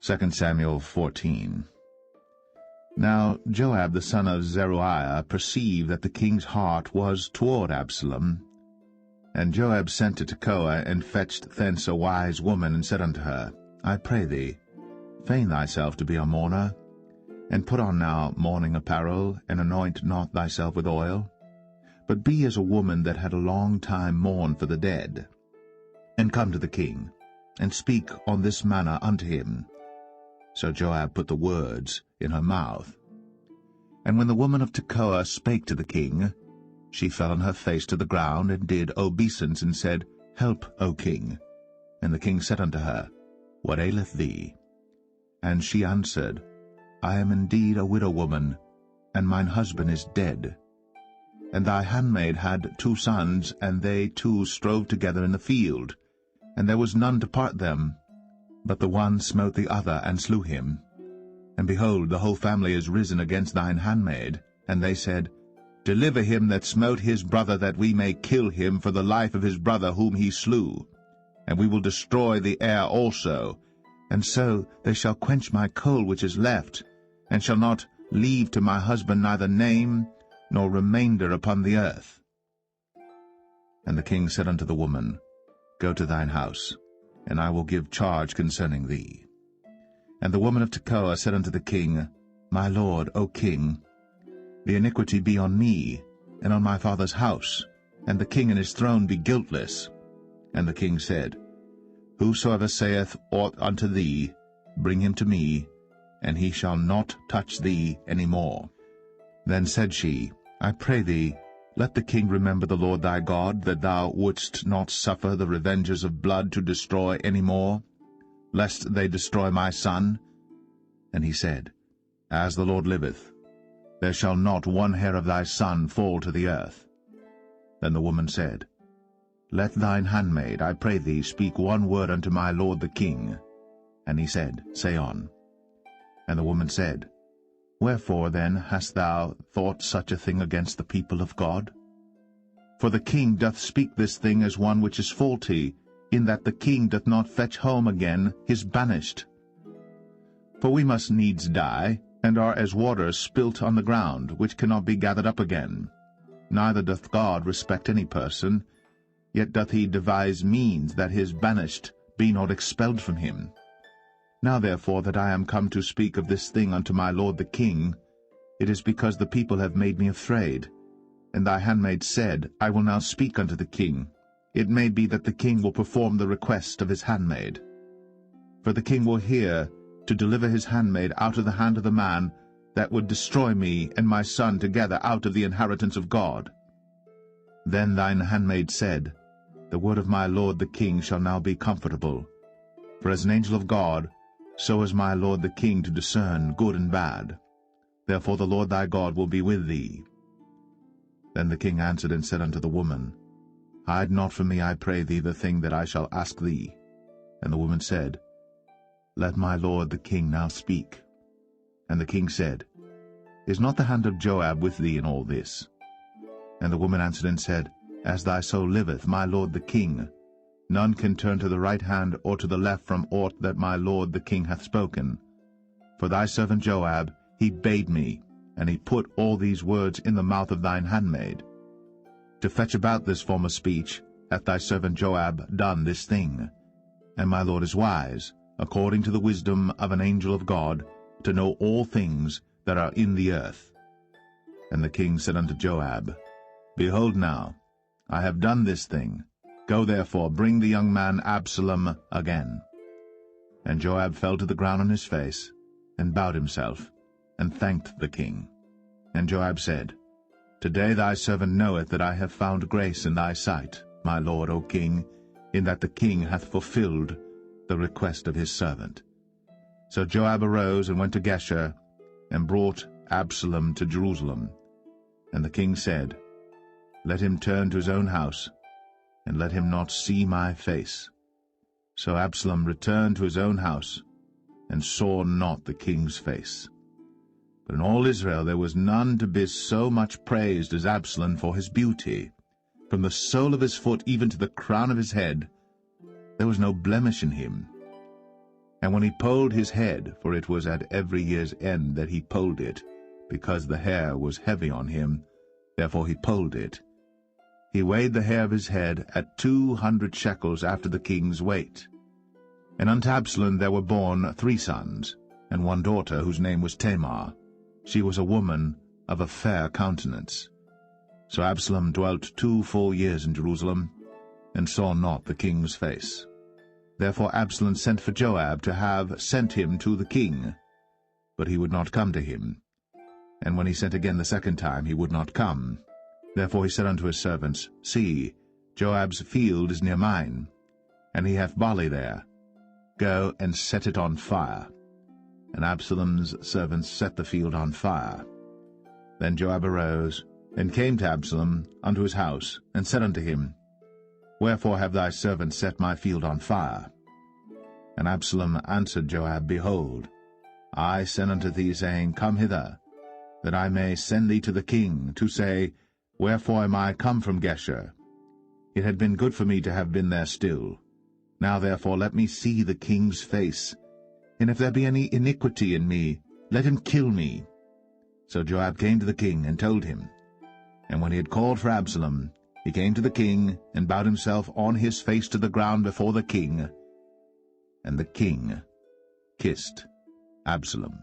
2 Samuel 14. Now Joab the son of Zeruiah perceived that the king's heart was toward Absalom. And Joab sent to Tekoa, and fetched thence a wise woman, and said unto her, I pray thee, feign thyself to be a mourner, and put on now mourning apparel, and anoint not thyself with oil, but be as a woman that had a long time mourned for the dead, and come to the king, and speak on this manner unto him. So Joab put the words in her mouth. And when the woman of Tekoa spake to the king, she fell on her face to the ground, and did obeisance, and said, Help, O king. And the king said unto her, What aileth thee? And she answered, I am indeed a widow woman, and mine husband is dead. And thy handmaid had 2 sons, and they 2 strove together in the field, and there was none to part them. But the one smote the other, and slew him. And behold, the whole family is risen against thine handmaid. And they said, Deliver him that smote his brother, that we may kill him for the life of his brother whom he slew. And we will destroy the heir also. And so they shall quench my coal which is left, and shall not leave to my husband neither name nor remainder upon the earth. And the king said unto the woman, Go to thine house, and I will give charge concerning thee. And the woman of Tekoa said unto the king, My lord, O king, the iniquity be on me, and on my father's house, and the king and his throne be guiltless. And the king said, Whosoever saith aught unto thee, bring him to me, and he shall not touch thee any more. Then said she, I pray thee, let the king remember the Lord thy God, that thou wouldst not suffer the revengers of blood to destroy any more, lest they destroy my son. And he said, As the Lord liveth, there shall not one hair of thy son fall to the earth. Then the woman said, Let thine handmaid, I pray thee, speak one word unto my lord the king. And he said, Say on. And the woman said, Wherefore then hast thou thought such a thing against the people of God? For the king doth speak this thing as one which is faulty, in that the king doth not fetch home again his banished. For we must needs die, and are as water spilt on the ground, which cannot be gathered up again. Neither doth God respect any person, yet doth he devise means that his banished be not expelled from him. Now therefore that I am come to speak of this thing unto my lord the king, it is because the people have made me afraid. And thy handmaid said, I will now speak unto the king. It may be that the king will perform the request of his handmaid. For the king will hear to deliver his handmaid out of the hand of the man that would destroy me and my son together out of the inheritance of God. Then thine handmaid said, The word of my lord the king shall now be comfortable. For as an angel of God, so is my lord the king to discern good and bad. Therefore the Lord thy God will be with thee. Then the king answered and said unto the woman, Hide not from me, I pray thee, the thing that I shall ask thee. And the woman said, Let my lord the king now speak. And the king said, Is not the hand of Joab with thee in all this? And the woman answered and said, As thy soul liveth, my lord the king, none can turn to the right hand or to the left from aught that my lord the king hath spoken. For thy servant Joab, he bade me, and he put all these words in the mouth of thine handmaid. To fetch about this form of speech hath thy servant Joab done this thing. And my lord is wise, according to the wisdom of an angel of God, to know all things that are in the earth. And the king said unto Joab, Behold now, I have done this thing. Go therefore, bring the young man Absalom again. And Joab fell to the ground on his face, and bowed himself, and thanked the king. And Joab said, Today thy servant knoweth that I have found grace in thy sight, my lord, O king, in that the king hath fulfilled the request of his servant. So Joab arose and went to Geshur, and brought Absalom to Jerusalem. And the king said, Let him turn to his own house, and let him not see my face. So Absalom returned to his own house, and saw not the king's face. But in all Israel there was none to be so much praised as Absalom for his beauty. From the sole of his foot even to the crown of his head, there was no blemish in him. And when he polled his head, for it was at every year's end that he polled it, because the hair was heavy on him, therefore he polled it, he weighed the hair of his head at 200 shekels after the king's weight. And unto Absalom there were born 3 sons, and 1 daughter, whose name was Tamar. She was a woman of a fair countenance. So Absalom dwelt 2 full years in Jerusalem, and saw not the king's face. Therefore Absalom sent for Joab to have sent him to the king, but he would not come to him. And when he sent again the 2nd time, he would not come. Therefore he said unto his servants, See, Joab's field is near mine, and he hath barley there. Go and set it on fire. And Absalom's servants set the field on fire. Then Joab arose, and came to Absalom unto his house, and said unto him, Wherefore have thy servants set my field on fire? And Absalom answered Joab, Behold, I sent unto thee, saying, Come hither, that I may send thee to the king, to say, Wherefore am I come from Geshur? It had been good for me to have been there still. Now therefore let me see the king's face, and if there be any iniquity in me, let him kill me. So Joab came to the king, and told him. And when he had called for Absalom, he came to the king, and bowed himself on his face to the ground before the king. And the king kissed Absalom.